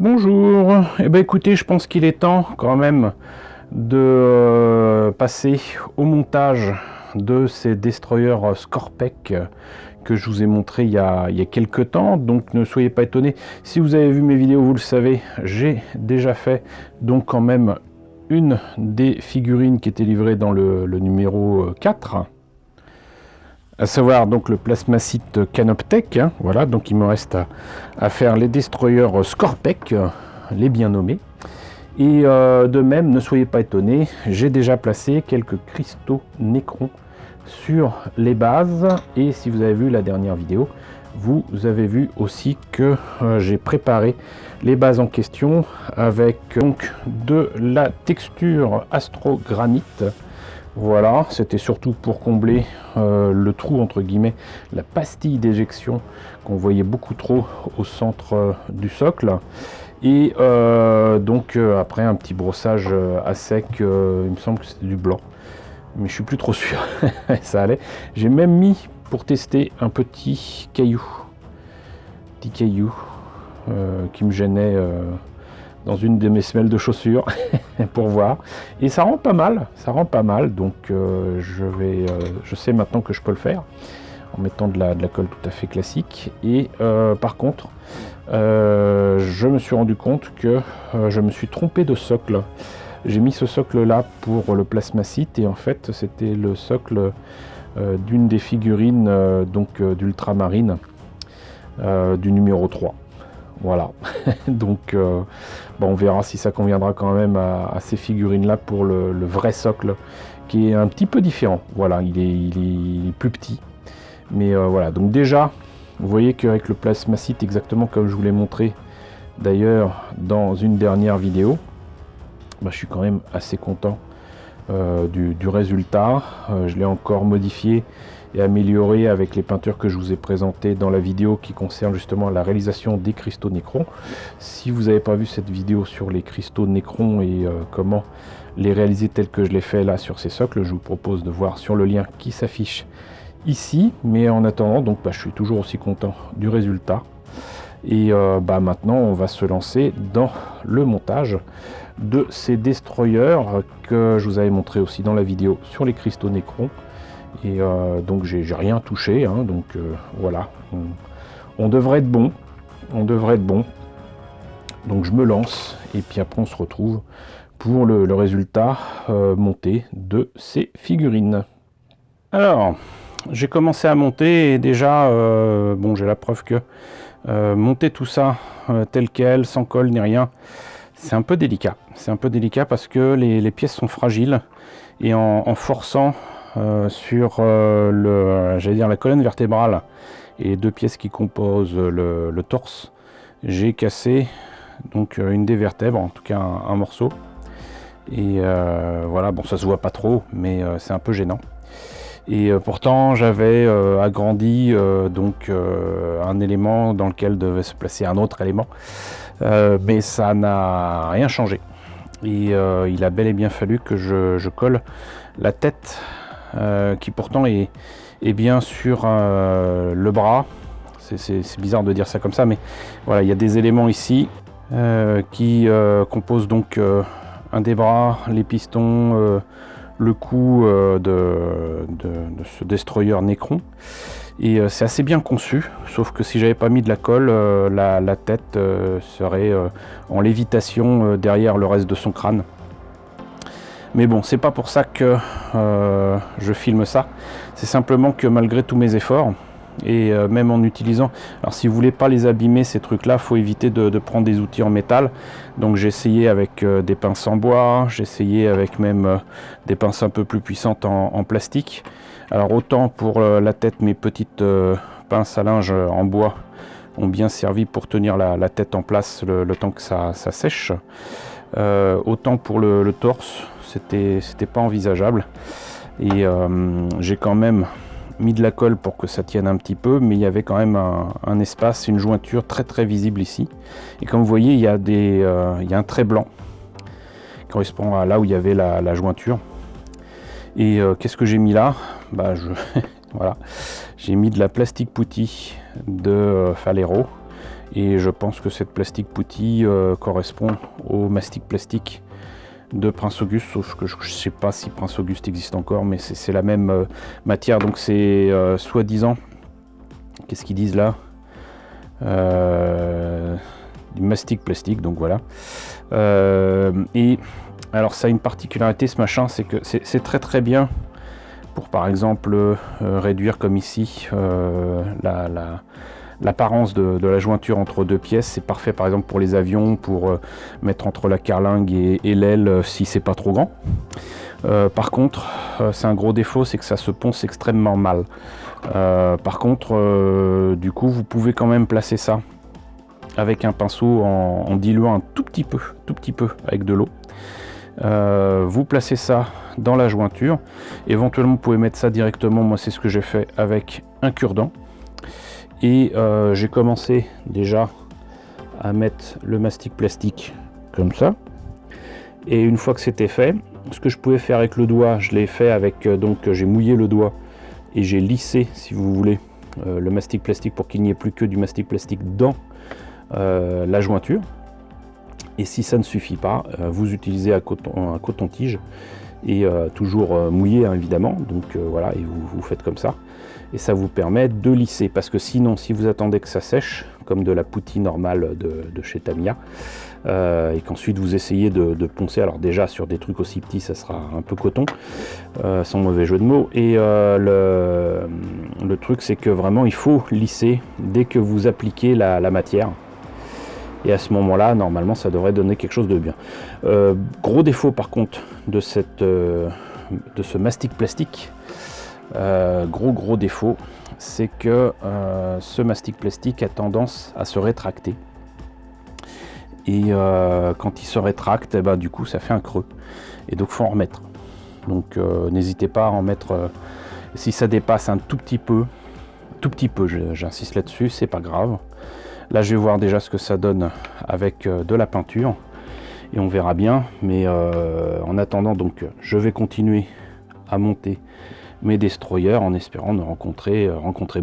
Bonjour, eh ben écoutez, je pense qu'il est temps quand même de passer au montage de ces destroyers Scorpec que je vous ai montré il y a quelques temps. Donc ne soyez pas étonnés, si vous avez vu mes vidéos, vous le savez, j'ai déjà fait donc quand même une des figurines qui était livrée dans le numéro 4. À savoir donc le plasmacite Canoptech, hein, voilà, donc il me reste à faire les destroyers Scorpec, les bien nommés. Et de même, ne soyez pas étonnés, j'ai déjà placé quelques cristaux Nécron sur les bases. Et si vous avez vu la dernière vidéo, vous avez vu aussi que j'ai préparé les bases en question avec donc de la texture Astrogranite. Voilà, c'était surtout pour combler le trou, entre guillemets, la pastille d'éjection qu'on voyait beaucoup trop au centre du socle. Et donc après un petit brossage à sec, il me semble que c'était du blanc, mais je suis plus trop sûr. Ça allait. J'ai même mis pour tester un petit caillou qui me gênait dans une de mes semelles de chaussures pour voir, et ça rend pas mal, donc je sais maintenant que je peux le faire en mettant de la colle tout à fait classique. Et par contre je me suis rendu compte que je me suis trompé de socle. J'ai mis ce socle là pour le plasmacite et en fait c'était le socle d'une des figurines d'ultramarine du numéro 3. Voilà, donc on verra si ça conviendra quand même à ces figurines là pour le vrai socle qui est un petit peu différent. Voilà, il est plus petit, mais voilà, donc déjà vous voyez qu'avec le plasmacite, exactement comme je vous l'ai montré d'ailleurs dans une dernière vidéo, je suis quand même assez content du résultat. Je l'ai encore modifié et amélioré avec les peintures que je vous ai présentées dans la vidéo qui concerne justement la réalisation des cristaux Nécron. Si vous n'avez pas vu cette vidéo sur les cristaux Nécron et comment les réaliser tels que je l'ai fait là sur ces socles, je vous propose de voir sur le lien qui s'affiche ici. Mais en attendant, donc je suis toujours aussi content du résultat. Et maintenant on va se lancer dans le montage de ces destroyers que je vous avais montré aussi dans la vidéo sur les cristaux Nécron. Et donc j'ai rien touché, hein, donc voilà, on devrait être bon, donc je me lance et puis après on se retrouve pour le résultat monté de ces figurines. Alors j'ai commencé à monter et déjà j'ai la preuve que monter tout ça tel quel, sans colle ni rien, c'est un peu délicat. C'est un peu délicat parce que les pièces sont fragiles et en forçant sur la colonne vertébrale et les deux pièces qui composent le torse, j'ai cassé donc une des vertèbres, en tout cas un morceau. Et voilà, bon, ça se voit pas trop, mais c'est un peu gênant. Et pourtant j'avais agrandi un élément dans lequel devait se placer un autre élément, mais ça n'a rien changé. Et il a bel et bien fallu que je colle la tête qui pourtant est bien sur le bras. C'est bizarre de dire ça comme ça, mais voilà, il y a des éléments ici qui composent donc un des bras, les pistons, le cou de ce destroyer Nécron. Et c'est assez bien conçu, sauf que si j'avais pas mis de la colle, la tête serait en lévitation derrière le reste de son crâne. Mais bon, c'est pas pour ça que je filme ça, c'est simplement que malgré tous mes efforts, et même en utilisant, alors si vous voulez pas les abîmer ces trucs là, faut éviter de prendre des outils en métal. Donc j'ai essayé avec des pinces en bois, j'ai essayé avec même des pinces un peu plus puissantes en plastique. Alors autant pour la tête, mes petites pinces à linge en bois ont bien servi pour tenir la tête en place le temps que ça sèche. Autant pour le torse, c'était pas envisageable. Et j'ai quand même mis de la colle pour que ça tienne un petit peu, mais il y avait quand même un espace, une jointure très très visible ici. Et comme vous voyez, il y a un trait blanc qui correspond à là où il y avait la jointure. Et qu'est-ce que j'ai mis là? Voilà, j'ai mis de la plastique putty de Falero. Et je pense que cette plastique putty correspond au mastic plastique de Prince Auguste, sauf que je ne sais pas si Prince Auguste existe encore, mais c'est la même matière. Donc c'est soi-disant, qu'est-ce qu'ils disent là, du mastic plastique, donc voilà. Et alors ça a une particularité, ce machin, c'est que c'est très bien pour par exemple réduire comme ici l'apparence de la jointure entre deux pièces. C'est parfait par exemple pour les avions, pour mettre entre la carlingue et l'aile si c'est pas trop grand. Par contre, c'est un gros défaut, c'est que ça se ponce extrêmement mal. Par contre, du coup, vous pouvez quand même placer ça avec un pinceau en diluant un tout petit peu avec de l'eau. Vous placez ça dans la jointure. Éventuellement, vous pouvez mettre ça directement. Moi, c'est ce que j'ai fait avec un cure-dent. Et j'ai commencé déjà à mettre le mastic plastique comme ça. Et une fois que c'était fait, ce que je pouvais faire avec le doigt, je l'ai fait avec, donc j'ai mouillé le doigt et j'ai lissé, si vous voulez, le mastic plastique pour qu'il n'y ait plus que du mastic plastique dans la jointure. Et si ça ne suffit pas, vous utilisez un coton-tige et toujours mouillé hein, évidemment. Donc voilà, et vous faites comme ça. Et ça vous permet de lisser, parce que sinon, si vous attendez que ça sèche, comme de la putty normale de chez Tamiya, et qu'ensuite vous essayez de poncer, alors déjà sur des trucs aussi petits, ça sera un peu coton, sans mauvais jeu de mots, et le truc c'est que vraiment il faut lisser dès que vous appliquez la matière, et à ce moment-là, normalement, ça devrait donner quelque chose de bien. Gros défaut par contre de ce mastic plastique, gros défaut, c'est que ce mastic plastique a tendance à se rétracter. Et quand il se rétracte, eh ben, du coup ça fait un creux. Et donc faut en remettre. Donc n'hésitez pas à en mettre, si ça dépasse un tout petit peu, j'insiste là-dessus, c'est pas grave. Là je vais voir déjà ce que ça donne avec de la peinture. Et on verra bien. Mais en attendant, donc je vais continuer à monter mes destroyers en espérant de rencontrer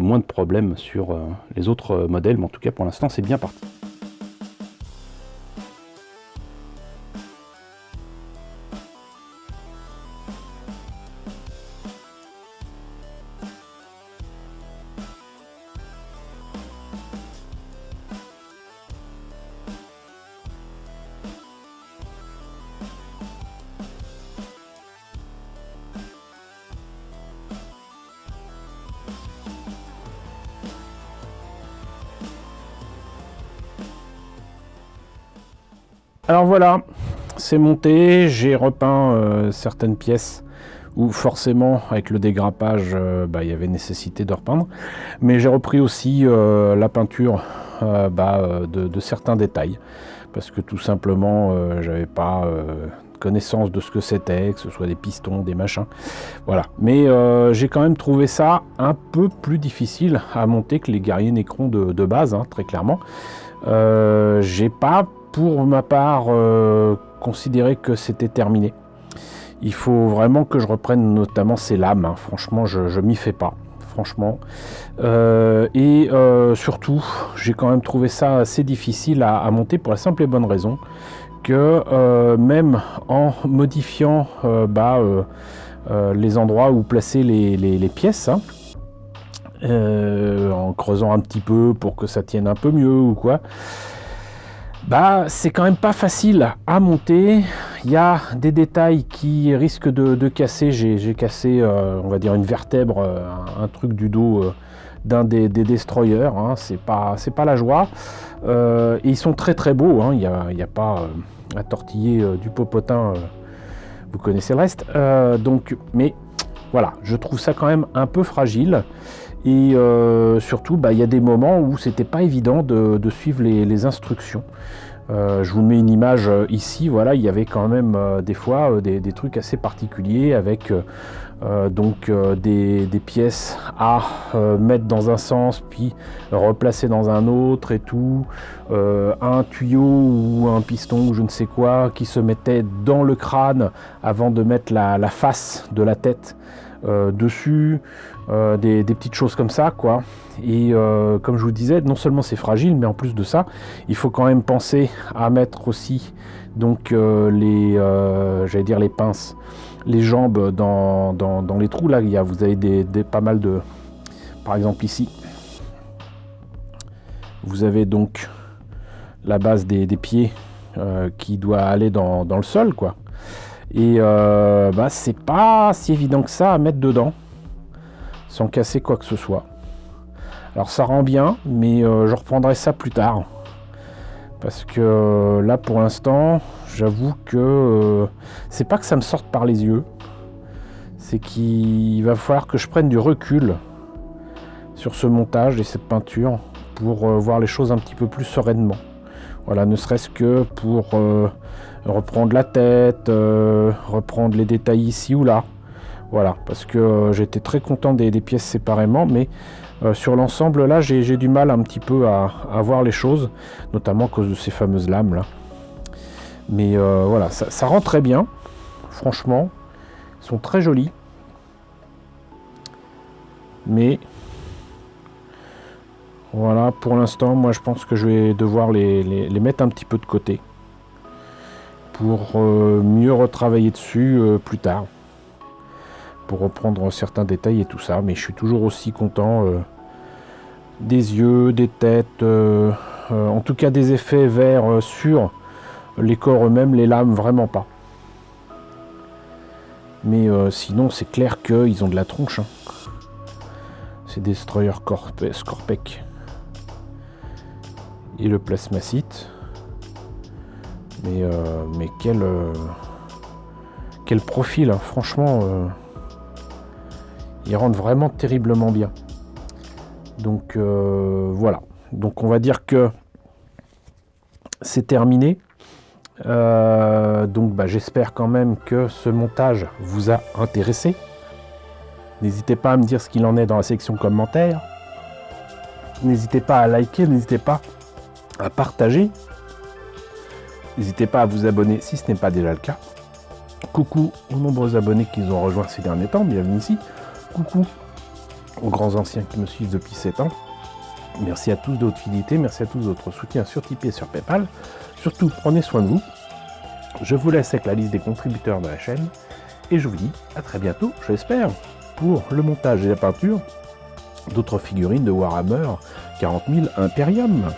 moins de problèmes sur les autres modèles, mais en tout cas pour l'instant c'est bien parti. Alors voilà, c'est monté, j'ai repeint certaines pièces où forcément avec le dégrappage il y avait nécessité de repeindre, mais j'ai repris aussi la peinture de certains détails, parce que tout simplement j'avais pas connaissance de ce que c'était, que ce soit des pistons, des machins, voilà. Mais j'ai quand même trouvé ça un peu plus difficile à monter que les guerriers Necron de base, hein, très clairement. J'ai pas pour ma part considérer que c'était terminé. Il faut vraiment que je reprenne notamment ces lames, hein. Franchement je m'y fais pas, franchement, et surtout j'ai quand même trouvé ça assez difficile à monter, pour la simple et bonne raison que même en modifiant les endroits où placer les pièces, hein, en creusant un petit peu pour que ça tienne un peu mieux ou quoi, c'est quand même pas facile à monter. Il y a des détails qui risquent de casser. J'ai cassé, on va dire, une vertèbre, un truc du dos d'un des destroyers, hein. C'est pas la joie. Et ils sont très beaux, hein. Il y a pas à tortiller du popotin, vous connaissez le reste. Mais voilà, je trouve ça quand même un peu fragile. Et surtout, il y a des moments où c'était pas évident de suivre les instructions. Je vous mets une image ici, voilà, il y avait quand même des fois des trucs assez particuliers avec des pièces à mettre dans un sens puis replacer dans un autre et tout, un tuyau ou un piston ou je ne sais quoi qui se mettait dans le crâne avant de mettre la face de la tête dessus, des petites choses comme ça, quoi. Et comme je vous disais, non seulement c'est fragile, mais en plus de ça, il faut quand même penser à mettre aussi donc j'allais dire les pinces, les jambes dans les trous. Là, vous avez pas mal de... Par exemple ici, vous avez donc la base des pieds qui doit aller dans le sol, quoi. Et c'est pas si évident que ça à mettre dedans sans casser quoi que ce soit. Alors ça rend bien, mais je reprendrai ça plus tard, parce que là pour l'instant j'avoue que c'est pas que ça me sorte par les yeux, c'est qu'il va falloir que je prenne du recul sur ce montage et cette peinture pour voir les choses un petit peu plus sereinement. Voilà, ne serait-ce que pour reprendre la tête, reprendre les détails ici ou là. Voilà, parce que j'étais très content des pièces séparément, mais sur l'ensemble là, j'ai du mal un petit peu à voir les choses, notamment à cause de ces fameuses lames là. Mais voilà, ça rend très bien, franchement, ils sont très jolis. Mais voilà, pour l'instant, moi je pense que je vais devoir les mettre un petit peu de côté pour mieux retravailler dessus plus tard, pour reprendre certains détails et tout ça. Mais je suis toujours aussi content des yeux, des têtes, en tout cas des effets verts sur les corps eux-mêmes, les lames vraiment pas. Mais sinon c'est clair qu'ils ont de la tronche, hein. C'est Destroyer Scorpec et le plasmacite. Mais quel profil, hein. Franchement, ils rendent vraiment terriblement bien. Donc voilà. Donc on va dire que c'est terminé. Donc j'espère quand même que ce montage vous a intéressé. N'hésitez pas à me dire ce qu'il en est dans la section commentaires. N'hésitez pas à liker, n'hésitez pas à partager. N'hésitez pas à vous abonner si ce n'est pas déjà le cas. Coucou aux nombreux abonnés qui nous ont rejoints ces derniers temps, bienvenue ici. Coucou aux grands anciens qui me suivent depuis 7 ans. Merci à tous de votre fidélité, merci à tous de votre soutien sur Tipeee et sur Paypal. Surtout, prenez soin de vous. Je vous laisse avec la liste des contributeurs de la chaîne. Et je vous dis à très bientôt, j'espère, pour le montage et la peinture d'autres figurines de Warhammer 40 000 Imperium.